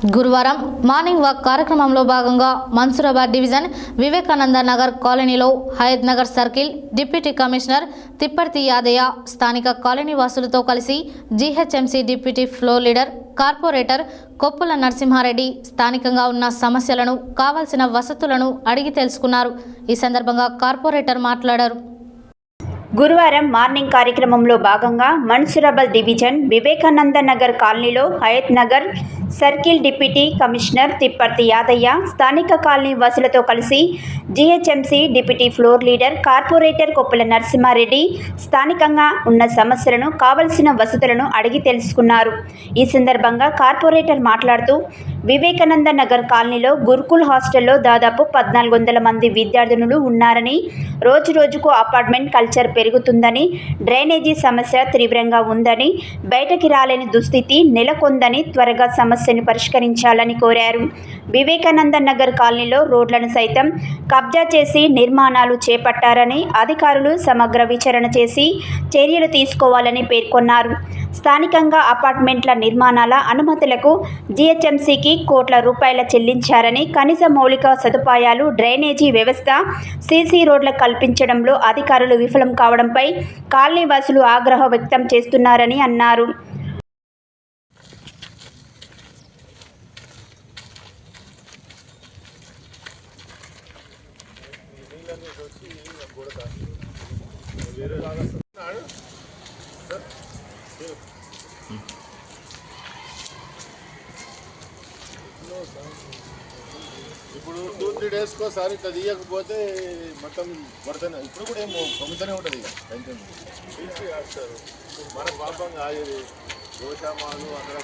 గురువారం morning walk కార్యక్రమంలో భాగంగా మన్సూరాబాద్ డివిజన్ వివేకానంద నగర్ కాలనీలో Hayath Nagar circle deputy commissioner Tipparthi Yadaiah స్థానిక కాలనీ వాసులతో కలిసి GHMC deputy floor leader corporator Koppula Narasimha Reddy స్థానికంగా ఉన్న సమస్యలను కావాల్సిన వసతులను అడిగి తెలుసుకున్నారు. ఈ సందర్భంగా కార్పొరేటర్ మాట్లాడారు. గురువారం మార్నింగ్ కార్యక్రమంలో భాగంగా మన్సూరాబాద్ డివిజన్ వివేకానంద నగర్ కాలనీలో Hayath Nagar circle deputy commissioner Tipparthi Yadaiah స్థానిక కాలనీ వాసులతో కలిసి GHMC deputy floor leader corporator Koppula Narasimha Reddy స్థానికంగా ఉన్న సమస్యలను కావలసిన వసతులను అడిగి తెలుసుకున్నారు. ఈ సందర్భంగా కార్పొరేటర్ మాట్లాడుతూ వివేకానంద నగర్ కాలనీలో గురుకుల్ హాస్టల్లో దాదాపు 1400 మంది విద్యార్థినులు ఉన్నారని, రోజురోజుకు అపార్ట్మెంట్ కల్చర్ పెరుగుతుందని, డ్రైనేజీ సమస్య తీవ్రంగా ఉందని, బయటకి రాలేని దుస్థితి నెలకొందని, త్వరగా సమస్యను పరిష్కరించాలని కోరారు. వివేకానంద నగర్ కాలనీలో రోడ్లను సైతం కబ్జా చేసి నిర్మాణాలు చేపట్టారని అధికారులు సమగ్ర విచారణ చేసి చర్యలు తీసుకోవాలని పేర్కొన్నారు. స్థానికంగా అపార్ట్మెంట్ల నిర్మాణాల అనుమతులకు జీహెచ్ఎంసీకి కోట్ల రూపాయల చెల్లించారని, కనీస మౌలిక సదుపాయాలు, డ్రైనేజీ వ్యవస్థ, సీసీ రోడ్ల కల్పించడంలో అధికారులు విఫలం కావడంపై కాలనీవాసులు ఆగ్రహం వ్యక్తం చేస్తున్నారని అన్నారు. ఇప్పుడు 2-3 days కోసారి ఇట్లా తీయకపోతే మొత్తం పడుతుంది. ఇప్పుడు కూడా ఏమో పొమ్ముతూనే ఉంటుంది. ఇక టెన్షన్ తీసి వేస్తారు. మన పాపం కాదు, గోశామాలు అందరూ